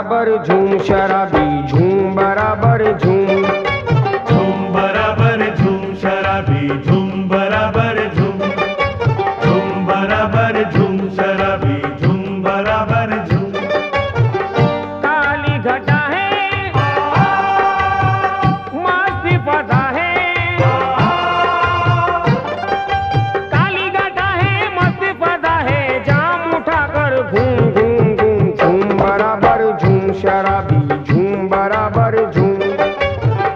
बराबर झूम शराबी झूम बराबर झूम, झूम बराबर झूम शराबी झूम बराबर झूम, झूम बराबर झूम शराबी झूम बराबर झूम। काली घटा है मस्ती फसा है, काली घटा है मस्ती फसा है, जाम उठाकर घूम घूम घूम, झूम बराबर झूम शराबी झूम बराबर झूम,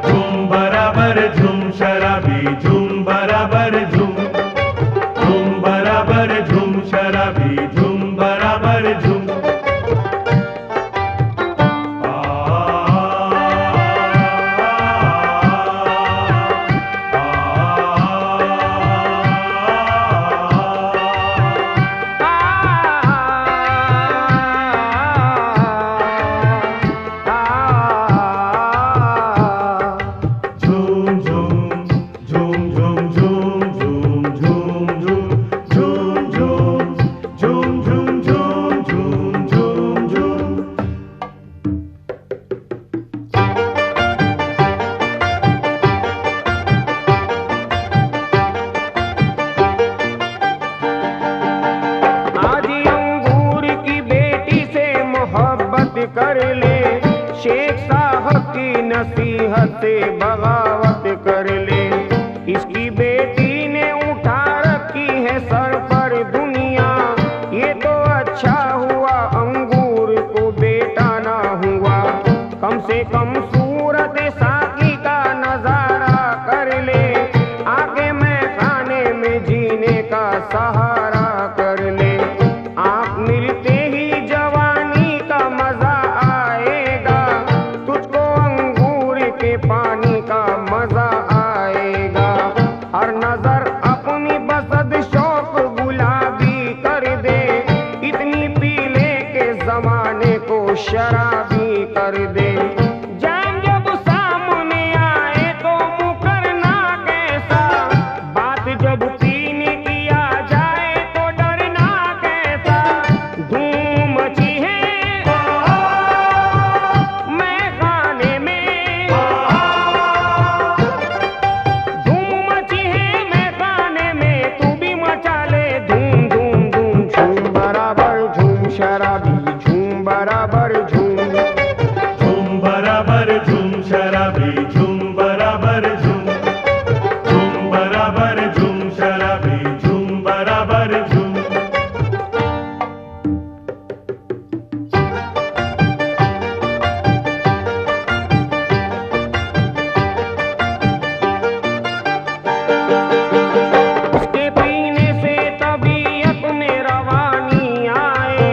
झूम बराबर झूम शराबी झूम बराबर झूम, झूम बराबर झूम शराबी झूम बराबर झूम। कर ले शेख साहब की नसीहत से बगावत कर ले, इसकी बेटी ने उठा रखी है सर पर दुनिया, ये तो अच्छा हुआ अंगूर को बेटा ना हुआ, कम से कम सूरत साकी का नजारा कर ले, आगे मैं खाने में जीने का सहारा कर ले, आप मिलते ही जवानी का मजा आएगा, तुझको अंगूर के पानी का मजा आएगा, हर नजर अपनी बसद शौक गुलाबी कर दे, इतनी पीले के जमाने को शराबी कर दे, जान जब सामने आए तो मुकरना कैसा, बात जब पीने की आ जाए तो डरना कैसा, धूम मची है मैं खाने में, धूम मची है मैं खाने में, तू भी मचा ले धूम धूम धूम, झूम बराबर झूम शराबी झूम बराबर झूम, झूम बराबर झूम शराबी झूम बराबर झूम, झूम बराबर झूम शराबी झूम बराबर झूम। उसके पीने से तबीयत में रवानी आए,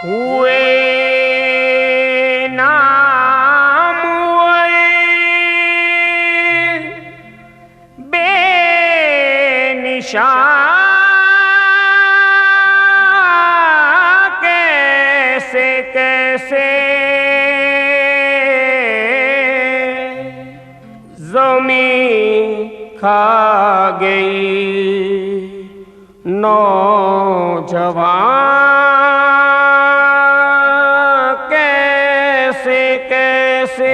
हुए नाम हुए बेनिशान, कैसे कैसे ज़मीं खा गई नौजवान, कैसे कैसे।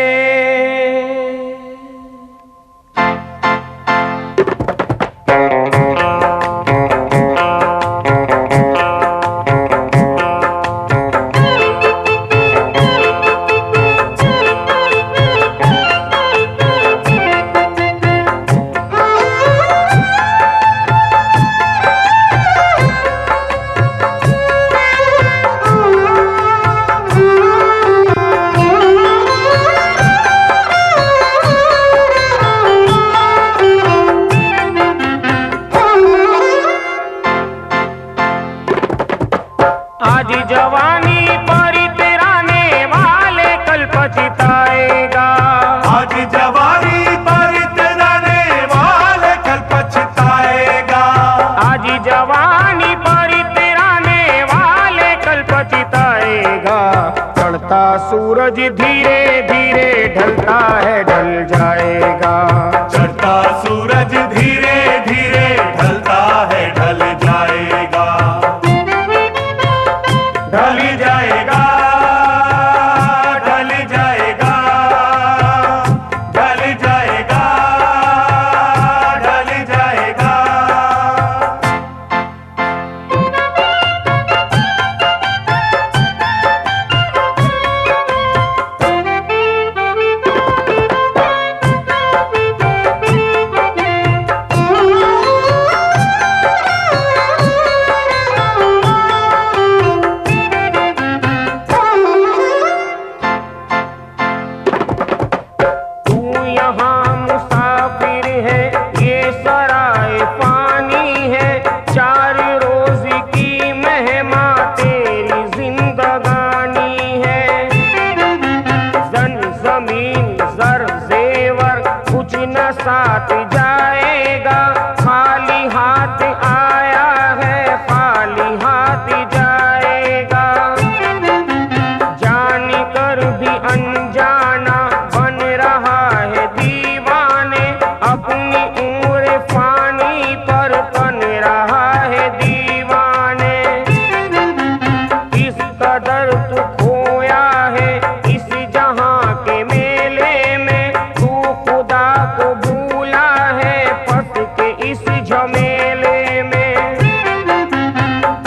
आज जवानी पर इतराने वाले कल पछताएगा, आज जवानी पर इतराने वाले कल पछताएगा, आज जवानी पर इतराने वाले कल पछताएगा। चढ़ता सूरज धीरे धीरे ढलता है, ढल जाएगा। चढ़ता सूरज धीरे धीरे ढलता है, ढल जाएगा, ढल जाएगा, ढल जाएगा, ढल जाएगा, ढल जाएगा। साथ जाएगा, खाली हाथ आया है, खाली हाथ जाएगा। जान कर भी अनजाना बन रहा है दीवाने, अपनी उम्र फानी पर बन रहा है दीवाने। इस कदर तू खोया है इस जहां के मेले में, तू खुदा को भूला है फंस के इस झमेले में।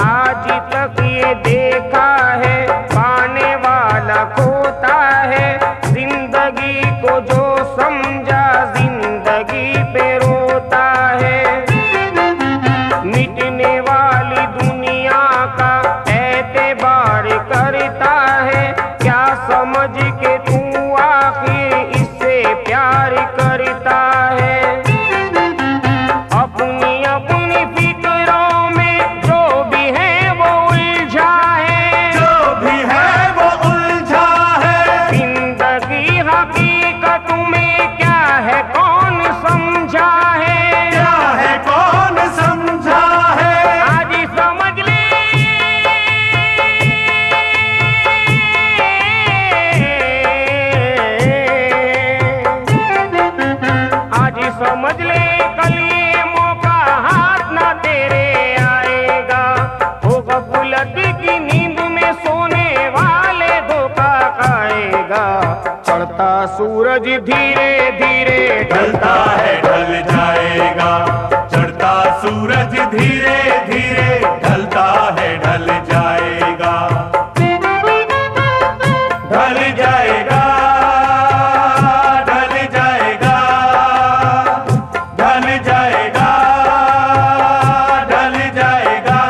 आज तक ये देखा है पाने वाला खोता है, जिंदगी को जो समझा जिंदगी पे रोता है। मिटने वाली दुनिया का एतबार करता है, क्या समझ के तू आखिर इससे प्यार करता है। अपनी अपनी फिक्रों में जो भी है वो उलझा है, जो भी है वो उलझा है। जिंदगी हकीकत में क्या है कौन समझा है, क्या है कौन समझा है। आज समझ ले, आज समझ ले, कल ये मौका हाथ ना तेरे आएगा। वो गफलत की नींद में सोने वाले धोखा खाएगा। चढ़ता सूरज धीरे धीरे ढलता है, ढल जाएगा। चढ़ता सूरज धीरे धीरे ढलता है, ढल जाएगा, ढल जाएगा, ढल जाएगा, ढल जाएगा, ढल जाएगा।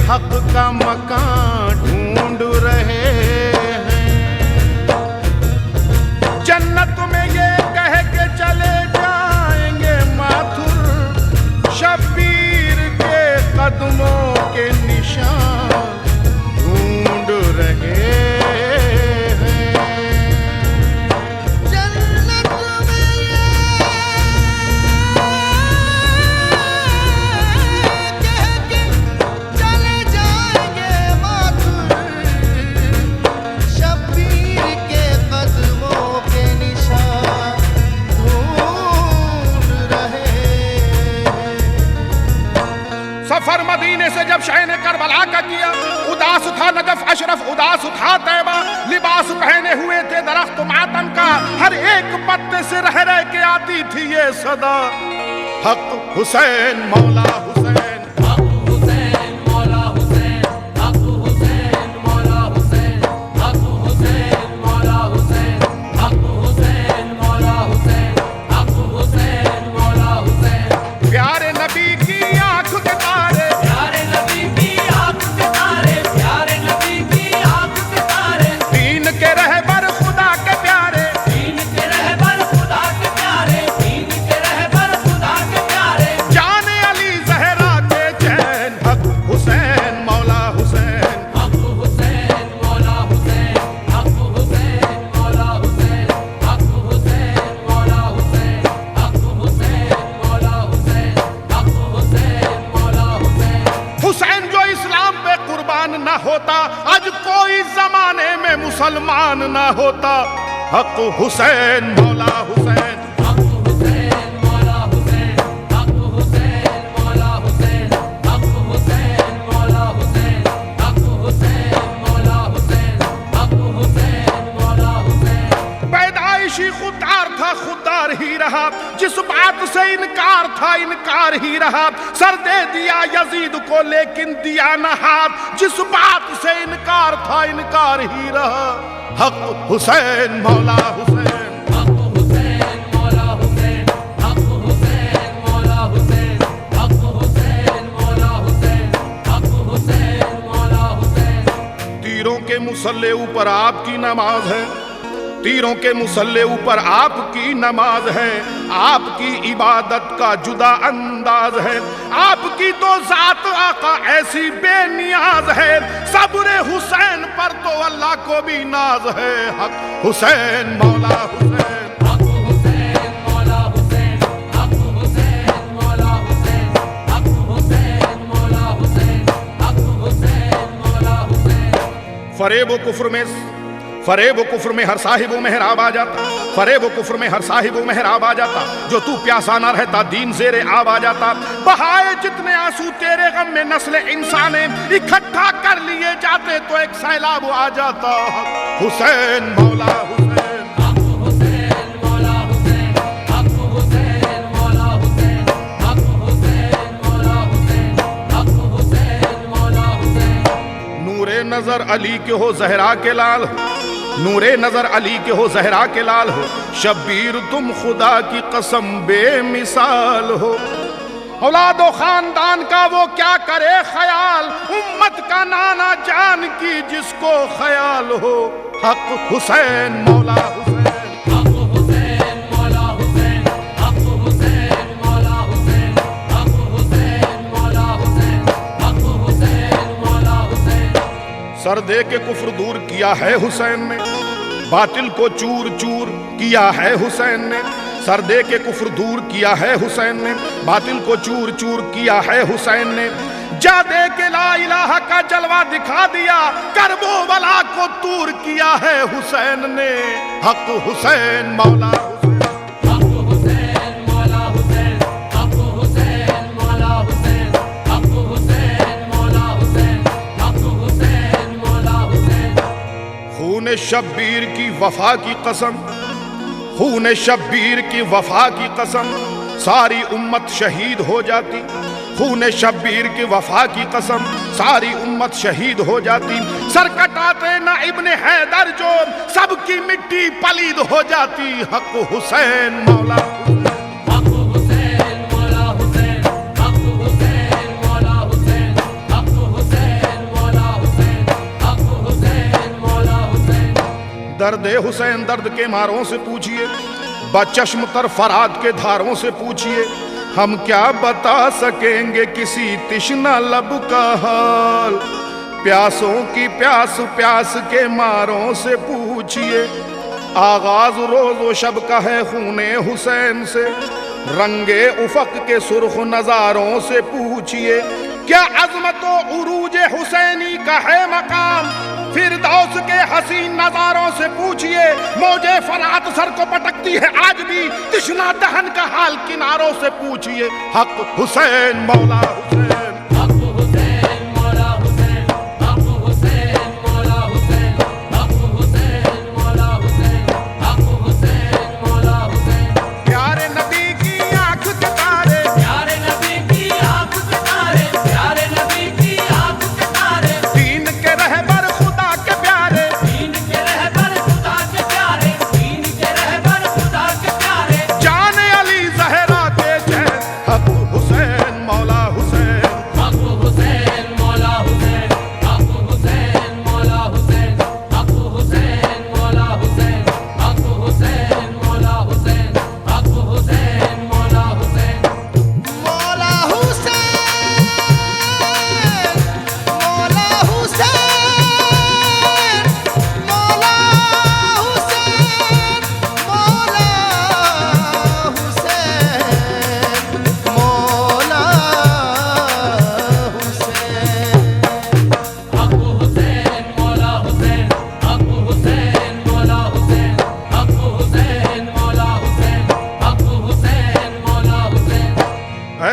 हक का मकान ढूंढ रहे हैं। जन्नत में ये कह के चले जाएंगे माथुर, शब्बीर के कदमों के निशान ढूंढ रहे हैं। जन्नत में ये कह के चले जाएंगे माथुर, शब्बीर के कदमों के निशान ढूंढ रहे हैं। सफर मदीने से जब शहर ने करबला का किया, उदास था नजफ अशरफ, उदास था तैबा, लिबास पहने हुए थे दरख्त मातम का, हर एक पत्ते से रह रह के आती थी ये सदा, हक हुसैन मौला हुसैन, हक हुसैन मौला हुसैन, हक हुसैन मौला हुसैन, हक हुसैन मौला हुसैन, हक हुसैन मौला हुसैन, हक हुसैन मौला हुसैन। प्यारे नबी की आंख के तारे, प्यारे नबी की आंख के तारे, प्यारे नबी की आंख के तारे, दीन के रहबर खुदा के प्यारे, दीन के रहबर खुदा के प्यारे, दीन के रहबर खुदा के प्यारे। जाने अली जहरा के चैन, हक हुसैन मौला हुसैन, हक हुसैन मौला हुसैन, हक हुसैन मौला हुसैन, हक हुसैन मौला हुसैन, हक हुसैन मौला हुसैन, हक हुसैन मौला हुसैन। हुसैन जो इस्लाम पे कुर्बान ना होता, आज कोई जमाने में मुसलमान ना होता, हक हुसैन मौला हुसैन, हक हुसैन मौला हुसैन, हक हुसैन मौला हुसैन, हक हुसैन मौला हुसैन, हक हुसैन मौला हुसैन, हक हुसैन मौला हुसैन। पैदाइशी खुददार था, खुददार ही रहा, जिस बात से इनकार था इनकार ही रहा, सर दे दिया यजीद को लेकिन दिया न हाथ, जिस बात से इनकार था इनकार ही रहा, हक हुसैन मौला हुसैन, हक हुसैन मौला हुसैन, हक हुसैन मौला हुसैन, हक हुसैन मौला हुसैन, हक हुसैन मौला हुसैन। तीरों के मुसल्ले ऊपर आपकी नमाज है, तीरों के मुसल्ले ऊपर आपकी नमाज है, आपकी इबादत का जुदा अंदाज है, आपकी तो जात आका ऐसी बेनियाज है, सब्र हुसैन पर तो अल्लाह को भी नाज है, हक हुसैन मौला हुसैन, हक हुसैन मौला हुसैन, हक हुसैन मौला हुसैन, हक हुसैन मौला हुसैन, हक हुसैन मौला हुसैन। फरेब व कुफ्र में हर साहिब मेहराब आ जाता, फरेब व कुफ्र में हर साहिब मेहराब आ जाता, जो तू प्यासा ना रहता दीन ज़ेरे आब आ जाता, बहाए जितने आंसू तेरे गम में नस्ल इंसान इकट्ठा कर लिए जाते तो एक सैलाब आ जाता, हुसैन मौला हुसैन, हक हुसैन मौला हुसैन, हक हुसैन मौला हुसैन, हक हुसैन मौला हुसैन, हक हुसैन मौला हुसैन। नूरे नजर अली के हो जहरा के लाल हो, नूरे नजर अली के हो जहरा के लाल हो, शब्बीर तुम खुदा की कसम बेमिसाल हो, औलादो खानदान का वो क्या करे ख्याल, उम्मत का नाना जान की जिसको ख्याल हो, हक हुसैन मौला हुसैन, हक हुसैन मौला हुसैन, हक हुसैन मौला हुसैन, हक हुसैन मौला हुसैन, हक हुसैन मौला हुसैन। सर दे के कुफ्र दूर किया है हुसैन ने, बातिल को चूर चूर किया है हुसैन ने, सर दे के कुफ्र दूर किया है हुसैन ने, बातिल को चूर चूर किया है हुसैन ने, जा दे के ला इलाहा का जलवा दिखा दिया, करबो वाला को दूर किया है हुसैन ने, हक हुसैन मौला हुसैन, हक हुसैन मौला हुसैन, हक हुसैन मौला हुसैन, हक हुसैन मौला हुसैन, हक हुसैन मौला हुसैन। खून शब्बीर की वफा की कसम, खून शब्बीर की वफा की कसम, सारी उम्मत शहीद हो जाती, खून शब्बीर की वफा की कसम, सारी उम्मत शहीद हो जाती, सर कटाते ना इब्ने हैदर जो सबकी मिट्टी पलीद हो जाती, हक हुसैन मौला हक हुसैन मौला हुसैन, हक हुसैन मौला हुसैन, हक हुसैन दर्द हुसैन दर्द के मारों से पूछिए, बचश्म तर फराद के धारों से पूछिए, हम क्या बता सकेंगे किसी तिश्ना लब का हाल। प्यासों की प्यास प्यास के मारों से पूछिए, आगाज रोज़ो शब का है खूने हुसैन से। रंगे उफक के सुर्ख नजारों से पूछिए, क्या अज़मतो उरूज हुसैनी का है मकाम। फिरदौस के हसीन नजारों से पूछिए, मौजे फरात सर को पटकती है आज भी। तिश्ना दहन का हाल किनारों से पूछिए, हक हुसैन मौला हुसैन।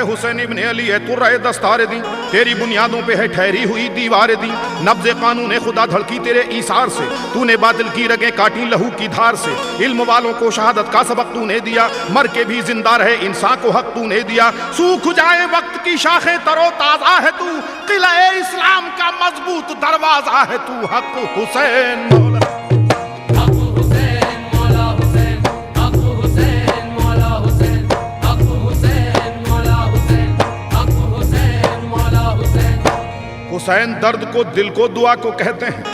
हुसैन इब्न अली है तुर्रे दस्तार दी, तेरी बुनियादों पे है ठहरी हुई दीवार दी। नब्ज़े कानून खुदा धड़की तेरे ईसार से, तूने बातिल की रगें काटी लहू की धार से। इल्म वालों को शहादत का सबक तूने दिया, मर के भी जिंदा रहे इंसान को हक तूने दिया। सूख जाए वक्त की शाखें तरो ताज़ा है तू, किला इस्लाम का मजबूत दरवाजा है तू। हक हुसैन मौला हुसैन दर्द को दिल को दुआ को कहते हैं,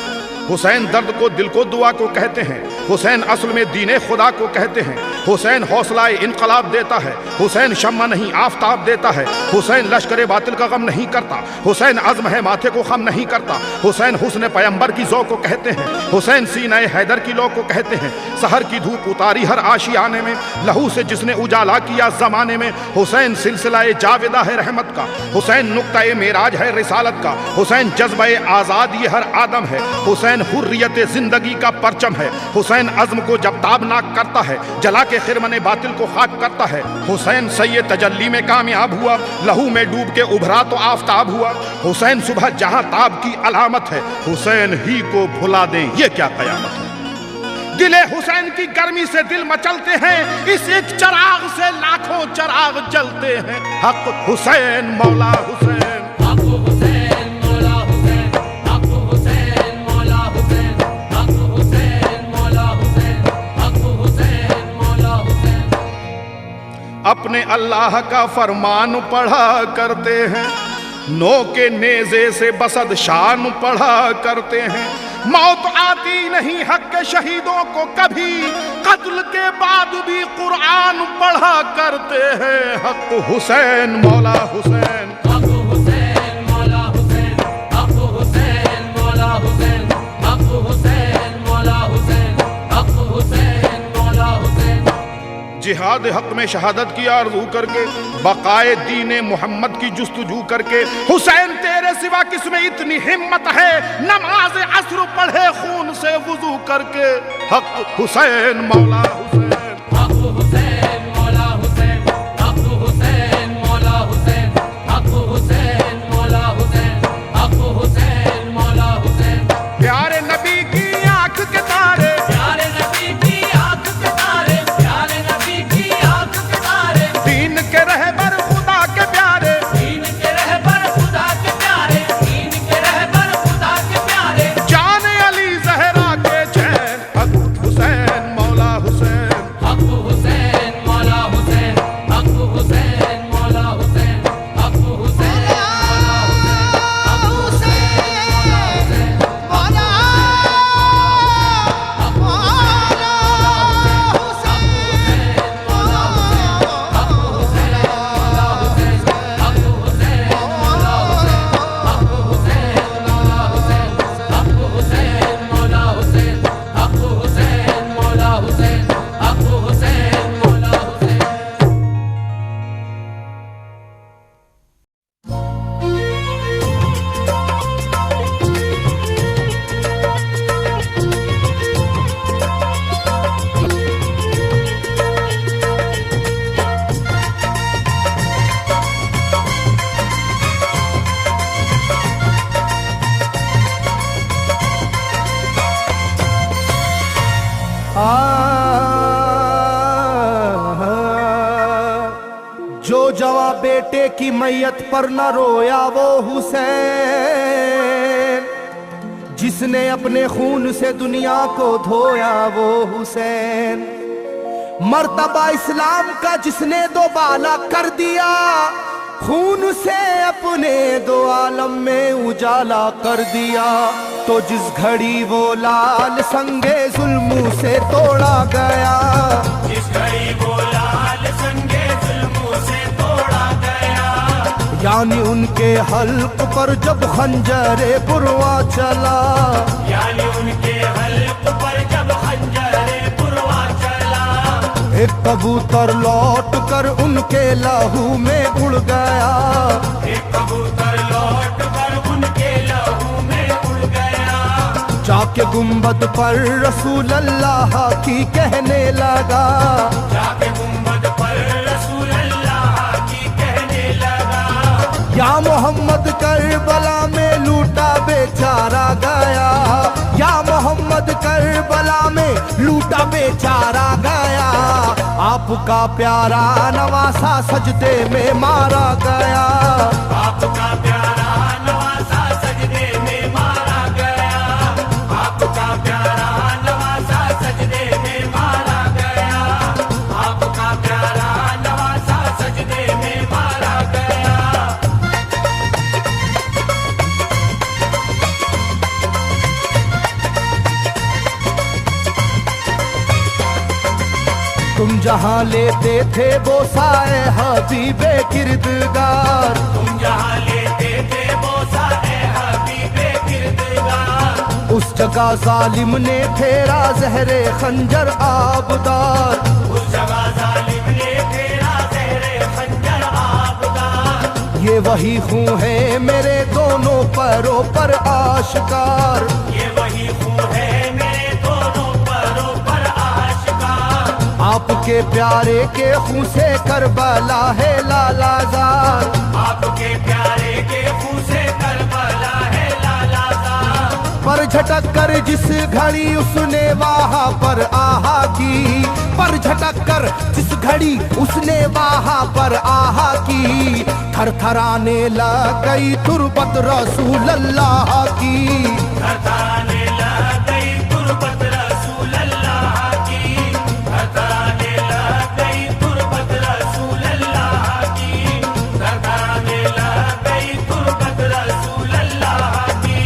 हुसैन दर्द को दिल को दुआ को कहते हैं। हुसैन असल में दीने खुदा को कहते हैं। हुसैन हौसला इनकलाब देता है, हुसैन शम्मा नहीं आफताब देता है। हुसैन लश्कर बातिल का गम नहीं करता, हुसैन अज़्म है माथे को खम नहीं करता। हुसैन हुस्न पैगंबर की ज़ौ को कहते हैं, हुसैन सीने हैदर की लो को कहते हैं। सहर की धूप उतारी हर आशियाने में, लहू से जिसने उजाला किया ज़माने में। हुसैन सिलसिला जावेदा है रहमत का, हुसैन नुक्ता मेराज है रिसालत का। हुसैन जज्बा आज़ाद ये हर आदम है, हुसैन हुर्रियत ज़िंदगी का परचम है। हुसैन अज़्म को जब ताबनाक करता है, जला के खिरमने बातिल को खाक करता है। हुसैन सैयद तजल्ली में कामयाब हुआ, लहू में डूब के उभरा तो आफताब हुआ। हुसैन सुबह जहां ताब की अलामत है, हुसैन ही को भुला दें ये क्या कयामत है। दिले हुसैन की गर्मी से दिल मचलते हैं, इस एक चिराग से लाखों चिराग जलते हैं। हक हुसैन मौला हुसैन। अपने अल्लाह का फरमान पढ़ा करते हैं, नो के नेज़े से बसद शान पढ़ा करते हैं। मौत आती नहीं हक के शहीदों को कभी, कत्ल के बाद भी कुरान पढ़ा करते हैं। हक हुसैन मौला हुसैन। जिहाद हक में शहादत की आरज़ू करके, बकाए दीने मोहम्मद की जुस्तजू करके। हुसैन तेरे सिवा किसमें इतनी हिम्मत है, नमाज असर पढ़े खून से वुजू करके। हक हुसैन मौला हुसैन। प्यारे नबी की आंख के तारे, प्यारे नबी की आंख के तारे, प्यारे नबी की आंख के तारे। दीन के रहबर खुदा के प्यारे, दीन के रहबर खुदा के प्यारे, दीन के रहबर खुदा के प्यारे। जान अली ज़हरा के चैन, हक हुसैन मौला हुसैन। हक हुसैन बेटे की मैयत पर न रोया वो हुसैन, जिसने अपने खून से दुनिया को धोया वो हुसैन। मर्तबा इस्लाम का जिसने दोबाला कर दिया, खून से अपने दो आलम में उजाला कर दिया। तो जिस घड़ी वो लाल संगे जुल्म से तोड़ा गया, जिस घड़ी वो लाल संगे जुल्म से तोड़ा गया, यानी उनके हल्क पर जब खंजरे पुरवा चला, यानी उनके हल्क पर जब खंजरे पुरवा चला, एक कबूतर लौट कर उनके लहू में उड़ गया, एक कबूतर लौट कर उनके लहू में उड़ गया, जाके गुंबद पर रसूल अल्लाह की कहने लगा, जाके गुंबद पर रसूल अल्लाह की कहने लगा, या मोहम्मद करबला में लूटा बेचारा गया, या मोहम्मद करबला में लूटा बेचारा गया। आपका प्यारा नवासा सजदे में मारा गया, आपका प्यारा नवासा सजदे में मारा गया, आपका प्यारा नवासा सजदे में मारा गया, आपका प्यारा नवासा सजदे में मारा गया। तुम जहाँ लेते थे बोसाए हबीबे किरदगार, तुम जहाँ लेते थे बोसा ए हबीबे किरदगार, उस जगह जालिम ने फेरा जहरे खंजर आबदार, उस जगह जालिम ने फेरा ज़हरे खंजर आबदार। ये वही खून है मेरे दोनों पैरों पर आशकार, ये वही खून है मेरे दोनों पैरों पर आशिकार। आपके प्यारे के खून से करबला है लालाजार, आपके प्यारे के खून से करबला है लालाजार। पर झटक कर जिस घड़ी उसने वहाँ पर आहा की, पर झटक कर जिस घड़ी उसने वहाँ पर आहा की, थरथराने लग गई तुरबत रसूल अल्लाह की, थरथराने लग गई तुरबत रसूल अल्लाह की, थरथराने लग गई तुरबत रसूल अल्लाह की, थरथराने लग गई तुरबत रसूल अल्लाह की।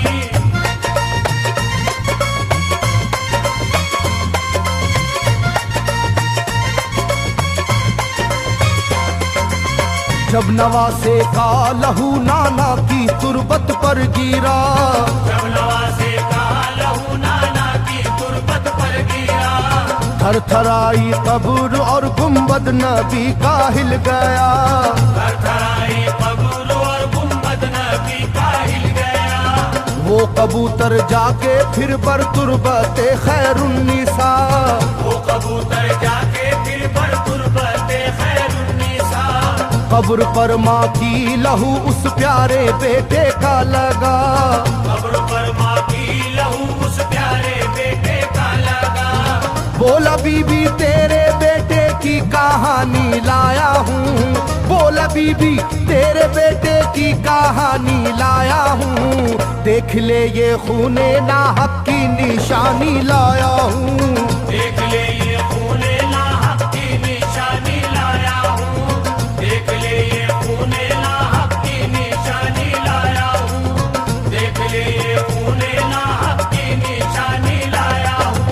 जब नवासे का लहू नाना की तुरबत पर गिरा, जब नवासे का लहू नाना की तुरबत पर गिरा, थरथराई कब्र और गुंबद नबी का हिल गया, थरथराई कब्र और गुंबद नबी का हिल गया। वो कबूतर जाके फिर पर तुरबते खैरुन्निसा, वो कबूतर जाके फिर पर तुरबते खैरुन्निसा, कब्र पर माँ की लहू उस प्यारे बेटे का लगा, कब्र पर माँ की लहू उस प्यारे बेटे का लगा। बोला बीबी तेरे बेटे की कहानी लाया हूँ, बोला बीबी तेरे बेटे की कहानी लाया हूँ, देख ले ये खूने नाहक की निशानी लाया हूँ, देख ले ये खूने नाहक की निशानी लाया हूँ, देख ले ये खूने नाहक की निशानी लाया हूँ, देख ले ये खूने नाहक की निशानी लाया हूँ।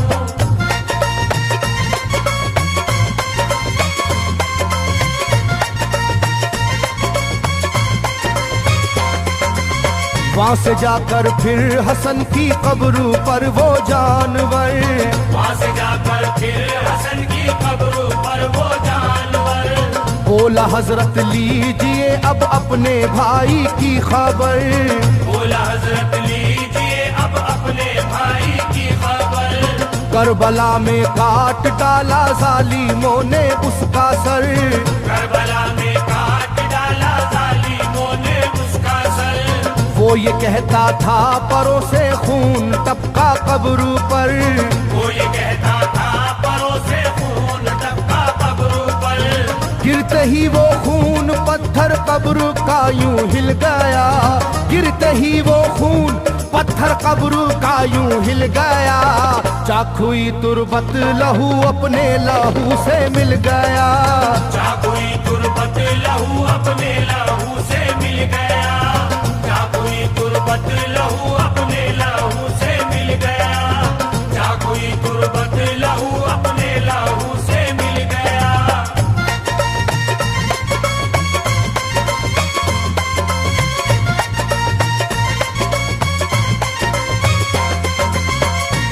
वहाँ से जाकर फिर हसन की कब्र पर वो जानवर, वहाँ से जाकर फिर हसन की कब्र पर वो जानवर, बोला हजरत लीजिए अब अपने भाई की खबर, बोला हजरत लीजिए अब अपने भाई की खबर। करबला में काट डाला जालिमों ने उसका सर, करबला में काट डाला जालिमों ने उसका सर। वो ये कहता था परों से खून टपका कब्र पर, वो ये कहता था परों से खून टपका कब्र पर। गिरते ही वो खून पत्थर कब्र का यूं हिल गया, गिरते ही वो खून पत्थर कब्र का यूं हिल गया। चाकुई तुरबत लहू अपने लहू से मिल गया, चाकुई तुरबत लहू अपने लहू से मिल गया, चाकुई तुरबत लहू अपने लहू से मिल गया, चाकुई तुरबत लहू अपने लहू से मिल गया।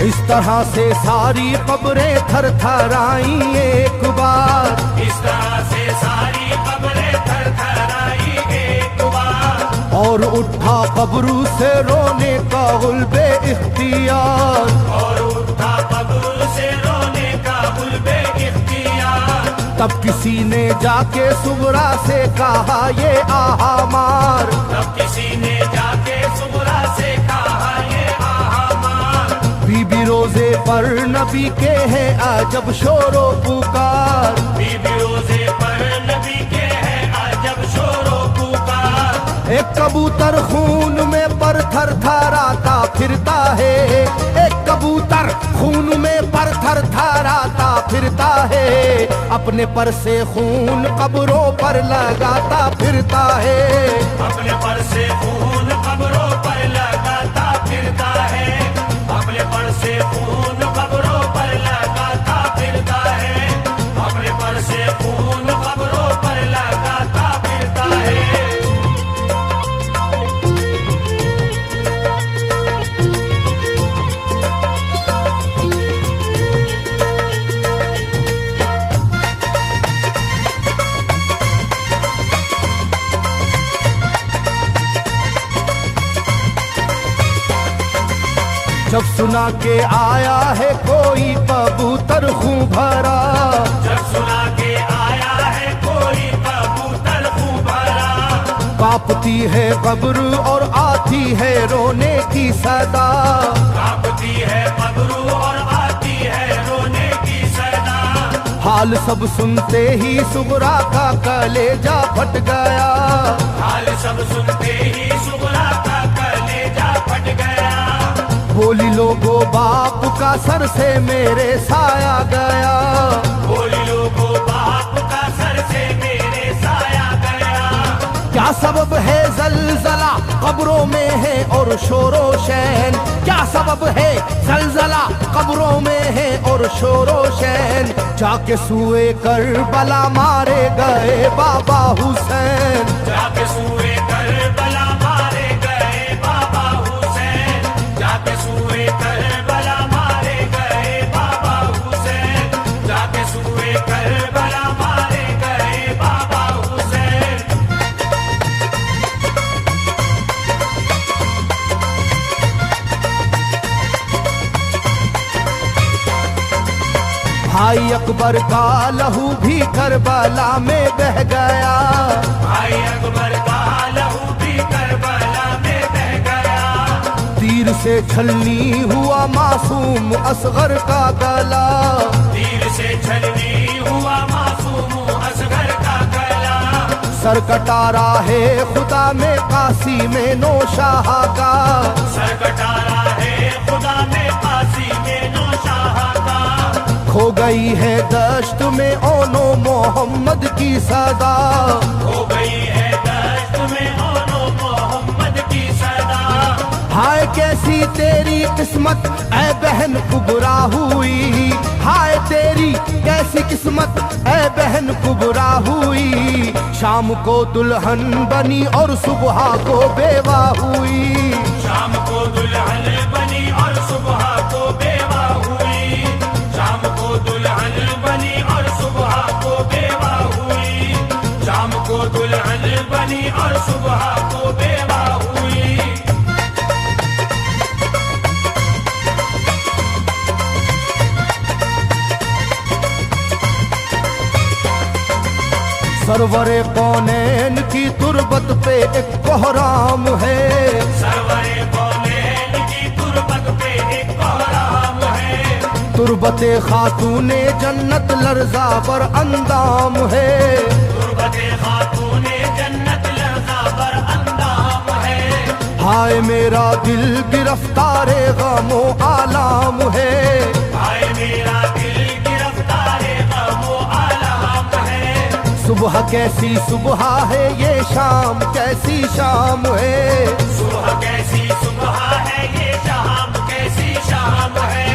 इस तरह से सारी कब्रें थर थर आई एक बार, इस तरह से सारी कब्रें थर थर आई एक बार, और उठा कब्र से रोने का गुल्बे इख्तियार, और उठा कब्र से रोने का गुल्बे इख्तियार। तब किसी ने जाके सुगरा से कहा ये आहा मार, तब किसी ने जाके सुगरा से कहा ये आहा मार। बीबी रोजे पर नबी के हैं अजब शोरो पुकार, बीबी रोजे पर नबी के हैं अजब शोरो पुकार। एक कबूतर खून में पर थर थराता फिरता है, एक कबूतर खून में पर थर थराता फिरता है, अपने पर से खून कब्रों पर लगाता फिरता है, अपने पर से खून कब्रों पर लगाता फिरता है, अपने पर से खून कब्रों पर लगाता फिरता है, अपने पर से खून कब्रों पर लगाता फिरता है। जब सुना के आया है कोई कबूतर खूं भरा, जब सुना के आया है कोई कबूतर खूं भरा, कांपती है कब्र और आती है रोने की सदा, कांपती है कब्र और आती है रोने की सदा। हाल सब सुनते ही सुगरा का कलेजा फट गया, हाल सब सुनते ही सुगरा का कलेजा फट गया। बोली लोगो बाप का सर से मेरे साया गया, बोली लोगो बाप का सर से मेरे साया गया। क्या सबब है जलजला कब्रों में है और शोरो शैन, क्या सबब है जलजला कब्रों में है और शोरो शैन। जाके सुए करबला मारे गए बाबा हुसैन, जाके सुए करबला मारे गए बाबा हुसैन, जाके सुए करबला मारे गए बाबा हुसैन, जाके सुए करबला मारे गए बाबा हुसैन। भाई अकबर का लहू भी करबला में बह गया, भाई अकबर का लहू भी करबला में बह गया। तीर से छलनी हुआ मासूम असगर का गला, तीर से छलनी हुआ मासूम असगर का गला। सर कटारा है खुदा में काशी में नौशाह का, सर कटारा है खुदा में काशी में नौशाह का। खो गई है दश्त में ओनो मोहम्मद की सदा, हो गई है दश्त में ओनो मोहम्मद की सदा। हाय कैसी तेरी किस्मत ऐ बहन कुबरा हुई, हाय तेरी कैसी किस्मत ऐ बहन कुबरा हुई। शाम को दुल्हन बनी और सुबह को बेवा हुई, शाम को दुल्हन बनी और सुबह को बेवा हुई, शाम को दुल्हन बनी और सुबह को बेवा हुई, शाम को दुल्हन बनी और सुबह को बेवा हुई। सरवरे कौनैन की तुरबत पे एक कोहराम है, सरवरे कौनैन की तुरबत पे एक कोहराम है। तुरबते खातूने जन्नत लर्जा पर अंदाम है, सोबते खातूने जन्नत लर्जा बर अंदाम है। हाय मेरा दिल गिरफ्तारे गमो आलाम है। हाय मेरा दिल गिरफ्तारे गमो आलाम है। सुबह कैसी सुबह है ये शाम कैसी शाम है। सुबह कैसी सुबह है ये शाम कैसी शाम है।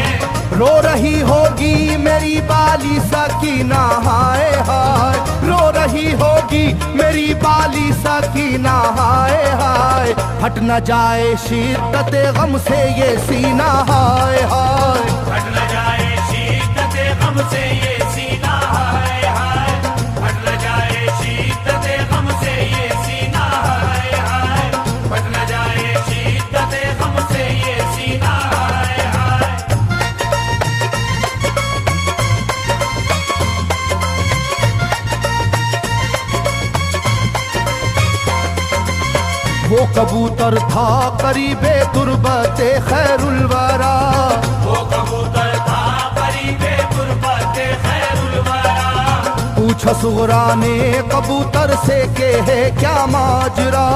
रो रही होगी मेरी बाली सकीना हाय हाय। रो रही होगी मेरी बाली सकीना हाय हाय। फट न जाए शिद्दत गम से ये सीना हाय हाय। फट न जाए शिद्दत गम से ये सीना हाय हाय। फट न जाए शिद्दत गम से ये सीना हाय हाय। फट न जाए शिद्दत गम से ये सीना हाय हाय। वो कबूतर था करीबे तुरबते खैरुल वरा। वो कबूतर था करीबे तुरबते खैरुल वरा। पूछा सुगरा ने कबूतर से के है क्या माजरा।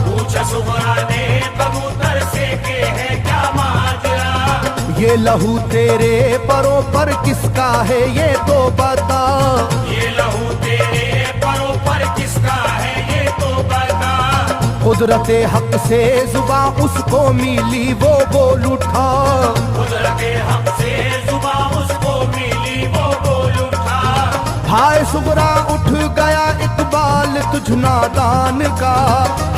पूछा सुगरा ने कबूतर से के है क्या माजरा। ये लहू तेरे परों पर किसका है ये तो बता। ये लहू तेरे परों पर किसका है ये तो बता। कुदरते हक से जुबां उसको मिली वो बोल उठा। कुदरते हक से जुबां उसको मिली वो बोल उठा। हाय सुगरा उठ गया इकबाल तुझ नादान का।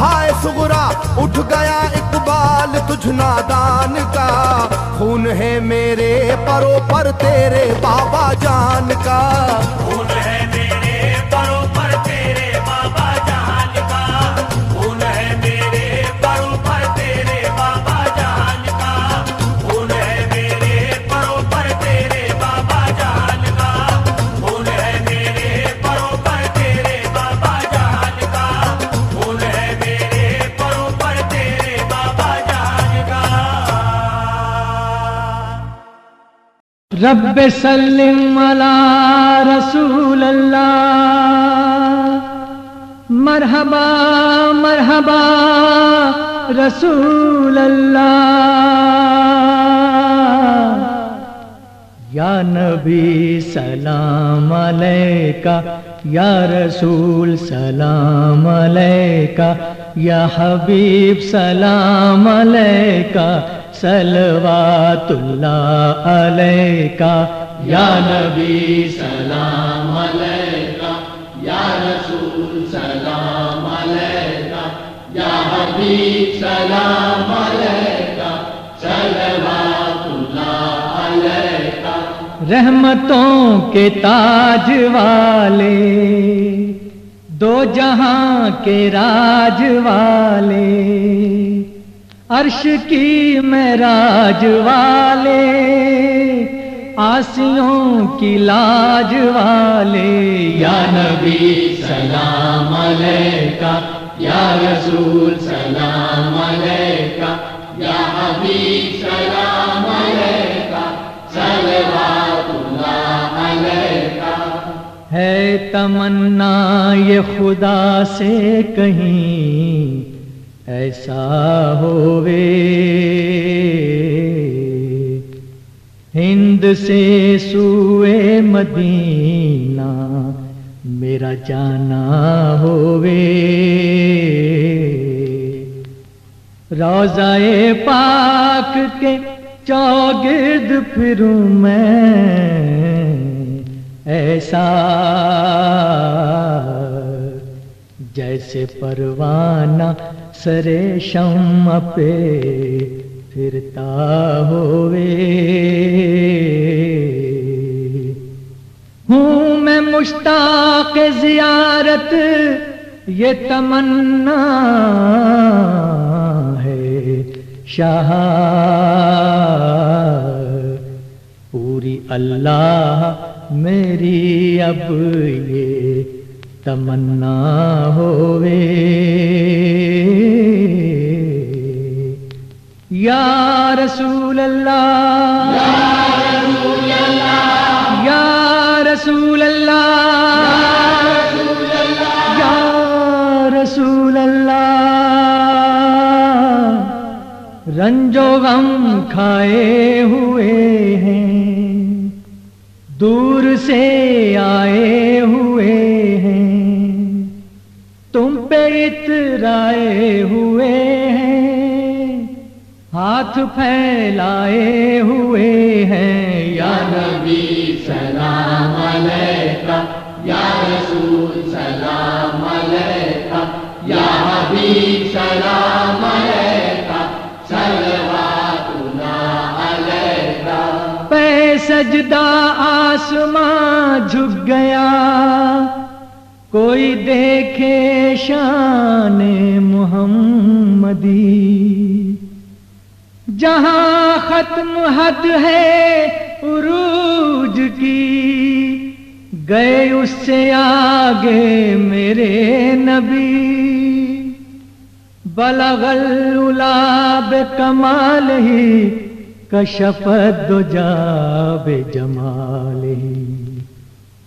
हाय सुगरा उठ गया इकबाल तुझ नादान का। खून है मेरे परों पर तेरे बाबा जान का। खून है मेरे परों पर तेरे बाबा जान का। खून है मेरे परों पर तेरे बाबा जान का। खून है मेरे परों पर तेरे बाबा जान का। खून है मेरे परों पर तेरे बाबा जान का। खून है मेरे परों पर तेरे बाबा जान का। रब्बे सल्लिम अला रसूल अल्लाह। मरहबा मरहबा रसूल अल्लाह। या नबी सलाम अलैका या रसूल सलाम अलैका या हबीब सलाम अलैका सलवातुल्लाह अलैका। या नबी सलाम अलैका या रसूल सलाम अलैका या हबीब सलाम अलैका सलवातुल्लाह अलैका। रहमतों के ताज वाले दो जहां के राज वाले अर्श की महराज वाले आसियों की लाज वाले। या नबी सलाम अलैका या रसूल सलाम अलैका या हबीब सलाम अलैका सलवातुल्लाह अलैका। है तमन्ना ये खुदा से कहीं ऐसा होवे। हिंद से सूए मदीना मेरा जाना होवे। रोज़ाए पाक के चौगिर्द फिरूं मैं ऐसा जैसे परवाना सरे शम्म पे फिरता होवे। हूँ मैं मुश्ताक़ ज़ियारत ये तमन्ना है शाह पूरी अल्लाह मेरी अब ये तमन्ना होवे। या रसूल अल्लाह या रसूल अल्लाह या रसूल अल्लाह या रसूल अल्लाह रंजो गम खाए हुए हैं, दूर से आए हुए हैं, तुम पे इतराए हुए हैं, हाथ फैलाए हुए हैं। या नबी सलाम अलैका, या रसूल सलाम अलैका, या हबीब सलाम अलैका, सलवातुल्लाह अलैका। पे सजदा आसमां झुक गया, कोई देखे शान मुहम्मदी। जहां खत्म हद है उरूज की, गए उससे आगे मेरे नबी। बलगल उला बेकमाल ही, कशफत दुजा बेजमाल ही,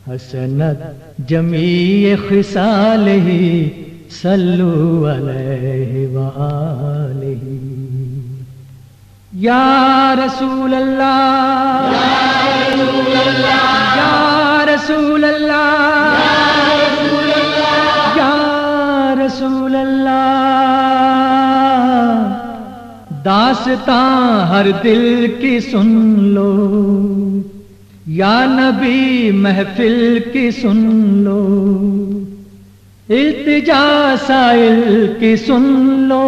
हसनत जमी खिसाल ही, सल्लु अलैहि व आलिही। या रसूल अल्लाह, या रसूल अल्लाह, या रसूल अल्लाह। दास्तां हर दिल की सुन लो, या नबी महफिल की सुन लो। इल्तिजा साइल की सुन लो,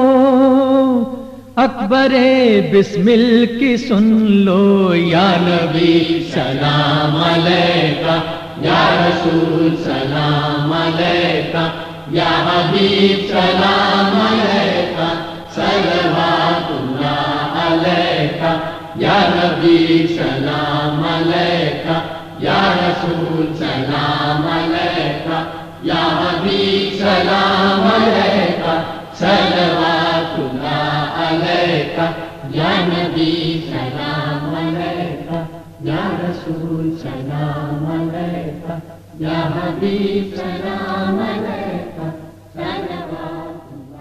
अकबरे बिस्मिल की सुन लो। या नबी सलाम अलैका, या रसूल सलाम अलैका, या हबीब सलाम अलैका, सलवातुल्लाह अलैका। या नबी सलाम अलैका, या रसूल सलाम अलैका, या हबीब सलाम अलैका, सलवातुल्लाह अलैका। या नबी सलाम अलैका, या रसूल सलाम अलैका, या हबीब सलाम अलैका, सलवातुल्लाह।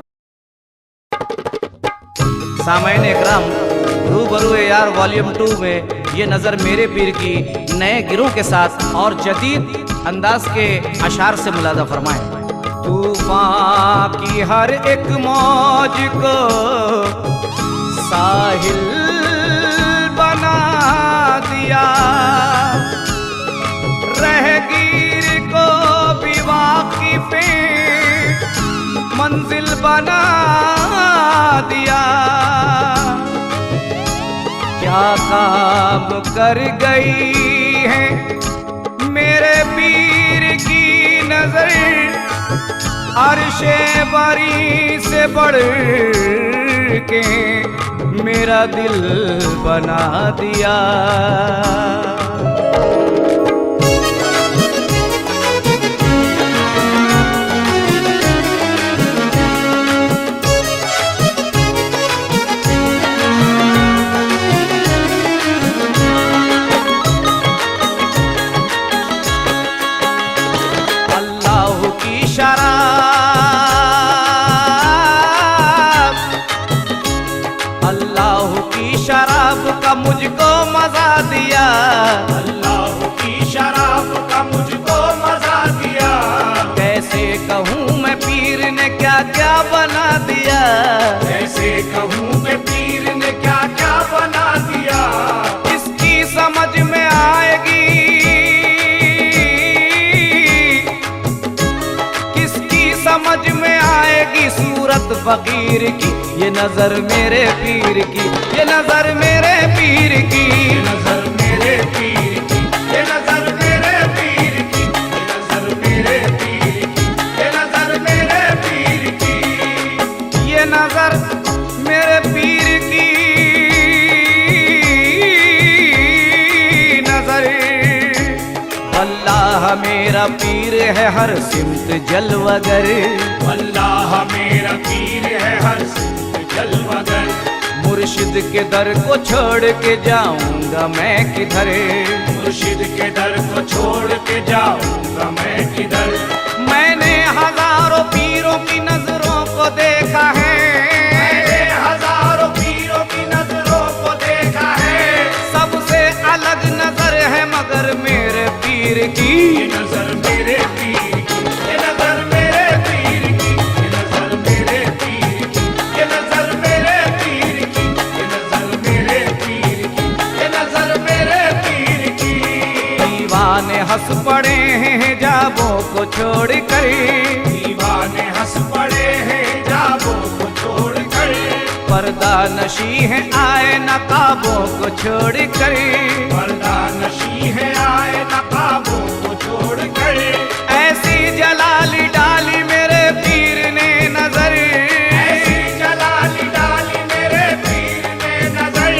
सामईन इकराम, रूबरू यार वॉल्यूम 2 में ये नज़र मेरे पीर की नए गिरोह के साथ और जदीद अंदाज के अशार से मुलाजा फरमाएं। तूफान की हर एक मौज को साहिल बना दिया, रहगीर को भी वाकिफ़े मंजिल बना दिया। क्या काम कर गई है मेरे पीर की नजर, अर्शे बरी से बढ़ के मेरा दिल बना दिया। मुझको मजा दिया, अल्लाह की शराब का मुझको मजा दिया। कैसे कहूँ मैं पीर ने क्या क्या बना दिया, कैसे कहूँ मैं पीर ने क्या क्या बना दिया। इसकी समझ में आएगी, किसकी समझ में आएगी सूरत फकीर की। ये नजर मेरे पीर की, ये नजर मेरे पीर की, ये नजर मेरे पीर की, ये नजर मेरे पीर की, ये नजर मेरे पीर की, ये नजर मेरे पीर की, ये नजर मेरे पीर की नजर। अल्लाह मेरा पीर है हर सिमत जलवगर, अल्लाह मेरा पीर है हर सिमत जलवगर। मुर्शिद के दर को छोड़ के जाऊंगा मैं किधर, मुर्शिद के दर को छोड़ के जाऊंगा मैं किधर। मैंने हजारों पीरों की नजरों को देखा है, मैंने हजारों पीरों हंस पड़े हैं हिजाबों को छोड़ कर, दीवाने हंस पड़े हैं जाबों को छोड़ कर, पर्दा नशी है आए नकाबों को छोड़ कर, पर्दा नशी है आए नकाबों को छोड़ कर, ऐसी जलाली डाली मेरे पीर ने नजर, ऐसी जलाली डाली मेरे पीर ने नजर,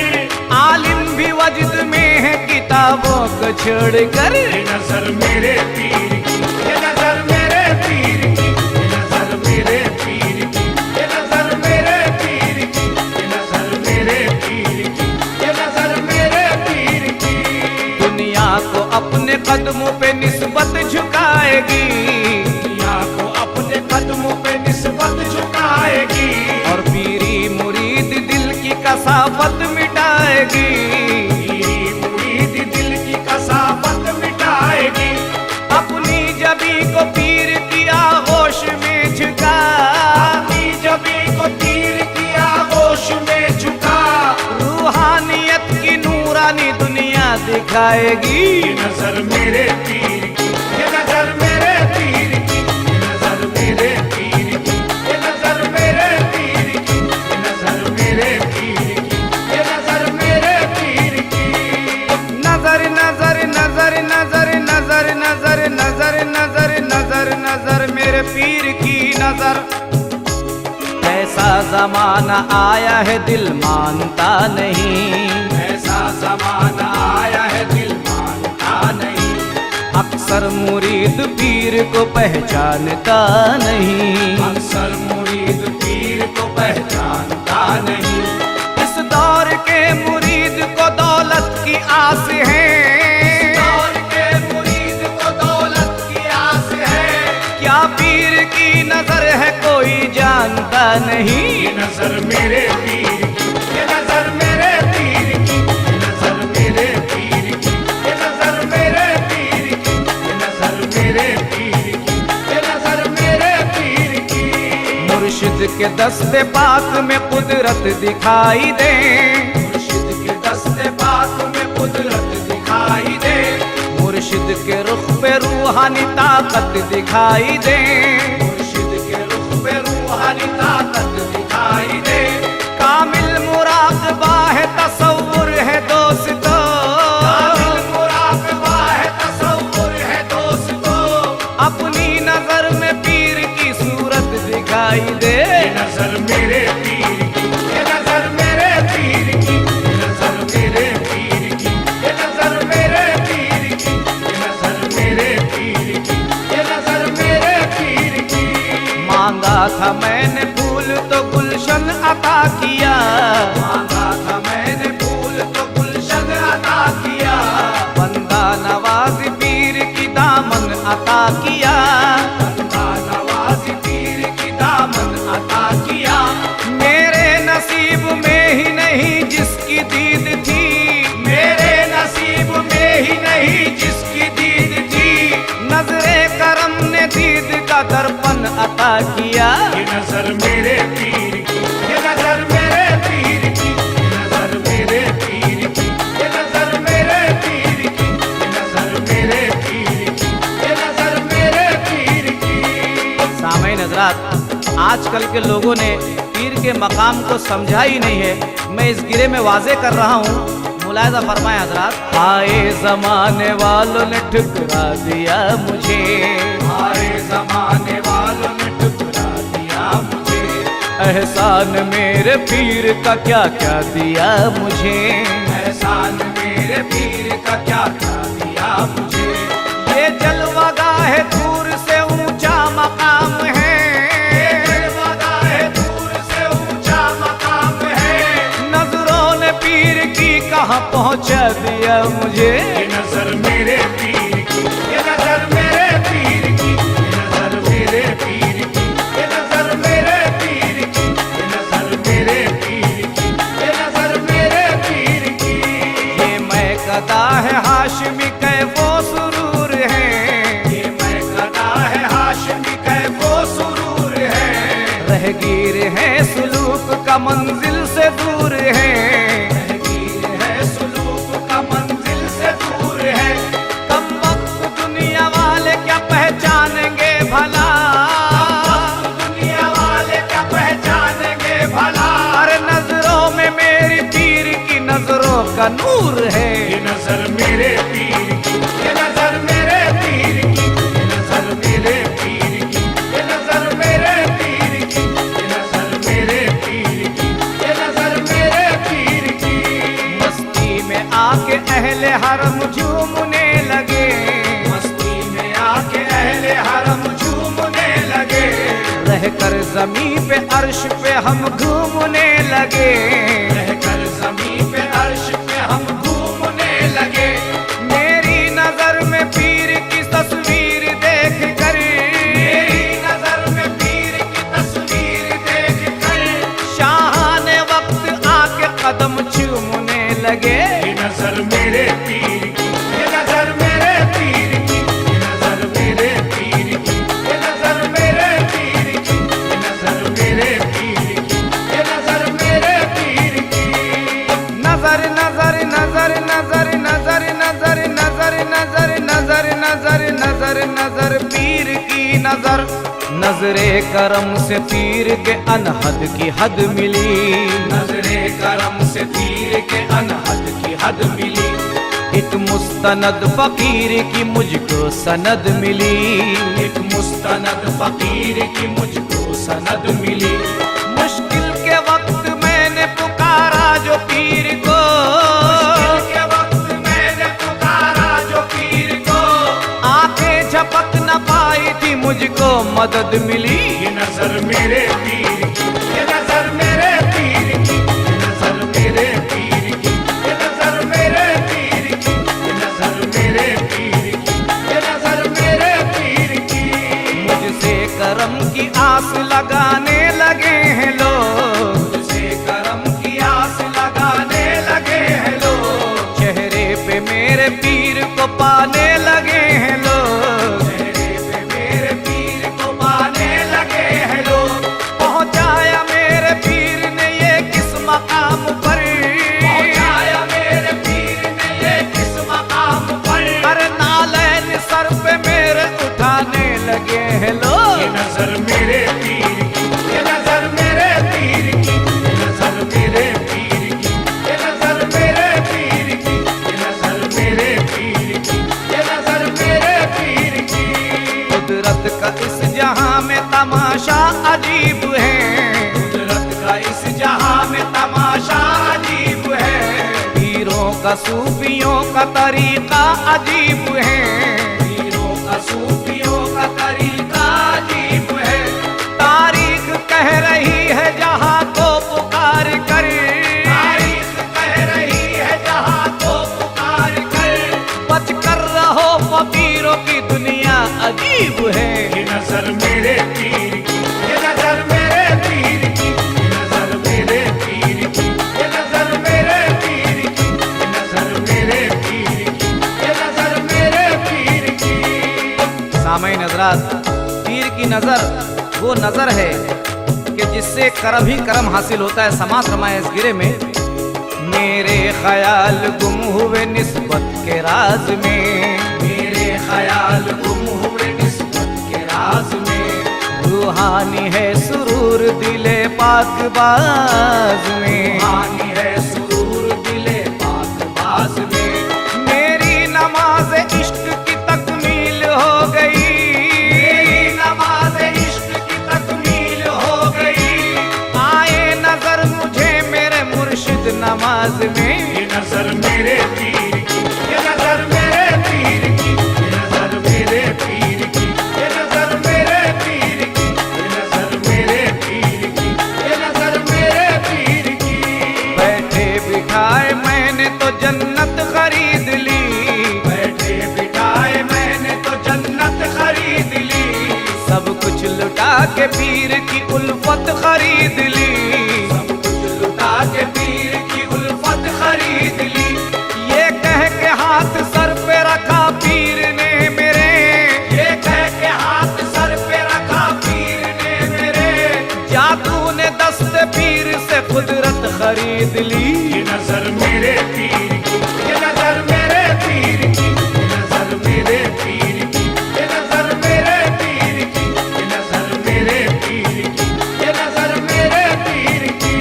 आलिम भी वजद में है किताबों को छोड़ कर, ये नजर मेरे पीर की, ये नजर मेरे पीर की, ये नजर मेरे पीर की, ये नजर मेरे पीर की, ये नजर मेरे पीर की, ये नजर मेरे पीर की। दुनिया को अपने कदमों पे निस्बत झुकाएगी, दुनिया को अपने कदमों पे निस्बत झुकाएगी, और पीरी मुरीद दिल की कसावत मिटाएगी, पीरी मुरीद दिल की कसावत मिटाएगी, अपनी जबी को पीर की आगोश में झुका, अपनी जबी को तीर की आगोश में झुका, रूहानियत की नूरानी दुनिया दिखाएगी। ये नजर मेरे पीर की, ये नजर मेरे पीर की, ये नजर मेरे पीर की, ये नजर मेरे पीर की, ये नजर मेरे पीर की, ये नजर मेरे पीर की। नजर नजर नजर नजर नजर नजर नजर नजर नजर नजर मेरे पीर की नजर। ऐसा जमाना आया है दिल मानता नहीं, ऐसा जमाना आया है दिल मानता नहीं, अक्सर मुरीद पीर को पहचानता नहीं, अक्सर मुरीद पीर को पहचानता नहीं, इस दौर के मुरीद को दौलत की आस है, दौर के मुरीद को दौलत की आस है, क्या पीर की नजर है कोई जानता नहीं। ये नजर मेरे पीर की, ये नजर मेरे पीर की, ये नजर मेरे पीर की, ये नजर मेरे पीर की, ये नजर मेरे पीर की, ये नजर मेरे पीर की। मुर्शिद के दस्ते पाक में कुदरत दिखाई दे, मुर्शिद के दस्ते पाक में कुदरत दिखाई दे, मुर्शिद के रुख पे रूहानी ताकत दिखाई दे, मुर्शिद के रुख पे रूहानी ताकत दिखाई दे, कामिल मुराकबा है तसव्वुर है दोस्तों, कामिल मुराकबा है तसव्वुर है दोस्तों, अपनी नजर में पीर की सूरत दिखाई दे। ये नजर मेरे पीर की, ये नजर मेरे पीर की, ये नजर मेरे पीर की, ये नजर मेरे पीर की, ये नजर मेरे पीर की, ये नजर मेरे पीर की। मांगा था मैंने फूल तो गुलशन अता किया, मांगा था मैंने फूल तो गुलशन अता किया, बंदा नवाज पीर की दामन अता किया, बंदा नवाज पीर की दामन अता किया, मेरे नसीब में ही नहीं जिसकी दीद थी, मेरे नसीब में ही नहीं जिसकी दीद थी, नजरे करम ने दीद का दर्पण अता किया। ये नजर मेरे पीर की, ये नजर मेरे पीर की, ये नजर मेरे पीर की, ये नजर मेरे पीर की, ये नजर मेरे पीर की, ये नजर मेरे पीर की। सामईन हज़रात, आजकल के लोगों ने पीर के मकाम को समझा ही नहीं है। मैं इस गिरे में वाजे कर रहा हूँ, मुलायजा फरमाए हजरात। आए जमाने वालों ने ठुकरा दिया मुझे, आए जमाने वालों ने ठुकरा दिया मुझे, एहसान मेरे पीर का क्या क्या दिया मुझे, एहसान मेरे पीर का क्या क्या दिया मुझे। ये जलवागाह दूर से ऊंचा मकाम है, ये जलवागाह दूर से ऊंचा मकाम है, नजरों ने पीर की कहाँ पहुँचा दिया मुझे। ये नजर मेरे पीर की, ये नजर मेरे पीर की, ये नजर मेरे पीर की, ये नजर मेरे पीर की, ये नजर मेरे पीर की, ये नजर मेरे पीर की। ये मैं कदा है हाशमी कैफो सुरूर है, ये मैं कदा है हाशमी कैफो सुरूर है, रहगीर है सुलूक का मंजिल से दूर है, रहगीर है सुलूक का मंजिल से दूर है, कम वक्त दुनिया भला। अरे नजरों में मेरी पीर की नजरों का नूर है। ये नजर मेरे पीर की, ये नजर मेरे पीर की, ये नजर मेरे पीर की, ये नजर मेरे पीर की, ये नजर मेरे पीर की, ये नजर मेरे पीर की। मस्ती में आके अहले हरम झूमने लगे, मस्ती में आके अहले हरम झूमने लगे। रहकर जमीन पे अर्श पे हम घूमने लगे, रहकर जमीन पे अर्श पे हम घूमने लगे। मेरी नजर में पीर की तस्वीर देख कर, मेरी नजर में पीर की तस्वीर देख कर, शाहाने वक्त आके कदम चूमने लगे। ये नजर मेरे पीर की, ये नजर मेरे पीर की, ये नजर मेरे पीर की, ये नजर मेरे पीर की, ये नजर मेरे पीर की, ये नजर मेरे पीर की। नजर नजर नजर नजर नजर नजर नजर नजर नजर नजर नजर नजर पीर की नजर। नजरे करम से पीर के अनहद की हद मिली, नजरे करम से पीर के अनहद की हद मिली। एक मुस्तनद फकीर की मुझको सनद मिली, एक मुस्तनद फकीर की मुझको सनद मिली। मुश्किल के वक्त मैंने पुकारा जो पीर को, मुश्किल के वक्त मैंने पुकारा जो पीर को, आंखें झपक न पाई थी मुझको मदद मिली। ये नजर मेरे पीर की, ये नजर मेरे पीर की, ये नजर मेरे पीर की, ये नजर मेरे पीर की, ये नजर मेरे पीर की, ये नजर मेरे पीर की। मुझसे करम की आस लगाने लगे हैं लोग, मुझसे करम की आस लगाने लगे हैं लोग। चेहरे पे मेरे पीर को पाने लगे हैं लोग, चेहरे पे मेरे पीर को पाने लगे हैं लोग। पहुंचाया मेरे पीर ने ये किस मकाम पर, पहुंचाया मेरे पीर ने ये किस मकाम पर। हर नालैन सर पे मेरे उठाने लगे हैं लोग। ये नजर मेरे पीर की, ये नजर मेरे पीर की, ये नजर मेरे पीर की, ये नजर मेरे पीर की, ये नजर मेरे पीर की, ये नजर मेरे पीर की। कुदरत का इस जहां में तमाशा अजीब है, कुदरत का इस जहां में तमाशा अजीब है। पीरों का सूफियों का तरीका अजीब है, पीरों का सूफियों का तरीका अजीब है। तारीख कह रही है जहां को पुकार कर, तारीख कह रही है जहां को पुकार कर। बच कर रहो फकीरों की दुनिया अजीब है। ये नजर मेरे पीर की, ये नजर मेरे पीर की, ये नजर मेरे पीर की, ये नजर मेरे पीर की, ये नजर मेरे पीर की, ये नजर मेरे पीर की। सामईन हज़रात, पीर की नजर वो नजर है कि जिससे करम ही करम हासिल होता है। समात रमाए इस गिरे में, मेरे ख्याल गुम हुए निस्बत के राज में, मेरे ख्याल गुम हुए निस्बत के राज में। रूहानी है सुरूर दिले पाकबाज में, रूहानी है सुरूर दिले पाकबाज में। मेरी नमाज इश्क की तकमील हो गई, मेरी नमाज इश्क की तकमील हो गई। आए नजर मुझे मेरे मुर्शिद नमाज में। ये नजर मेरे पीर की, ये नजर मेरे पीर की, ये नजर मेरे पीर की, ये नजर मेरे पीर की, ये नजर मेरे पीर की, ये नजर मेरे पीर की। बैठे बिठाए मैंने तो जन्नत खरीद ली, बैठे बिठाए मैंने तो जन्नत खरीद ली। सब कुछ लुटा के पीर की उल्फत खरीद ली, सब कुछ लुटा के पीर की उल्फत खरीद ली। ये कह के हाथ सर पे रखा पीर ने मेरे, ये कह के हाथ सर पे रखा पीर ने मेरे। जादू ने दस्त पीर से कुदरत खरीद ली। ये नजर मेरे पीर की, ये नजर मेरे पीर की, ये नजर मेरे पीर की, ये नजर मेरे पीर की, ये नजर मेरे पीर की, ये नजर मेरे पीर की।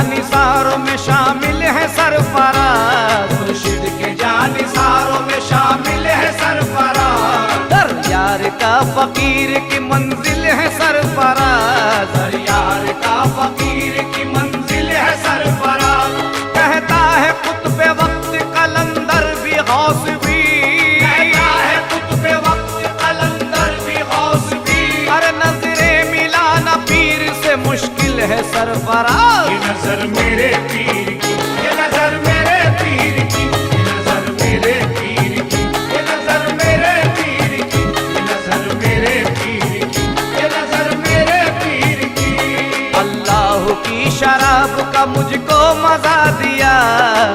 जानिसारों में शामिल है सरफराज, मुर्शिद के जानिसारों में शामिल है सरफराज, दर यार का फकीर की मंजिल है सरफराज, हर यार का फकीर की मंजिल है सरफराज। कहता है कुतुब वक्त कलंदर भी गौस भी, कहता है कुतुब वक्त कलंदर भी गौस भी, अरे नजरे मिलाना पीर से मुश्किल है सरफराज। ये नजर मेरे पीर की, ये नजर मेरे पीर की, ये नजर मेरे पीर की, ये नजर मेरे पीर की, ये नजर मेरे पीर की, ये नजर मेरे पीर की। अल्लाह की शराब का मुझको मजा दिया,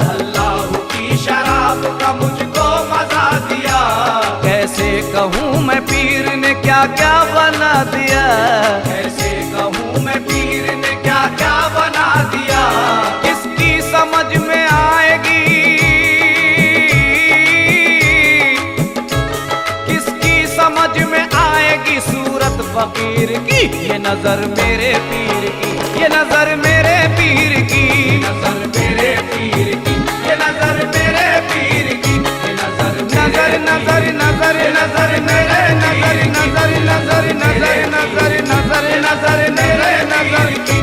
अल्लाह की शराब का मुझको मजा दिया, कैसे कहूँ मैं पीर ने क्या क्या बना दिया, कैसे कहूँ मैं पीर ने क्या क्या बना दिया। किसकी समझ में आएगी, किसकी समझ में आएगी सूरत फकीर की, ये नजर मेरे पीर की, ये नजर मेरे पीर की, नजर मेरे पीर की, ये नजर मेरे पीर की, ये नजर नजर नजर नजर नजर मेरे नजर नजर नजर नजर नजर नजर नजर मेरे नजर की।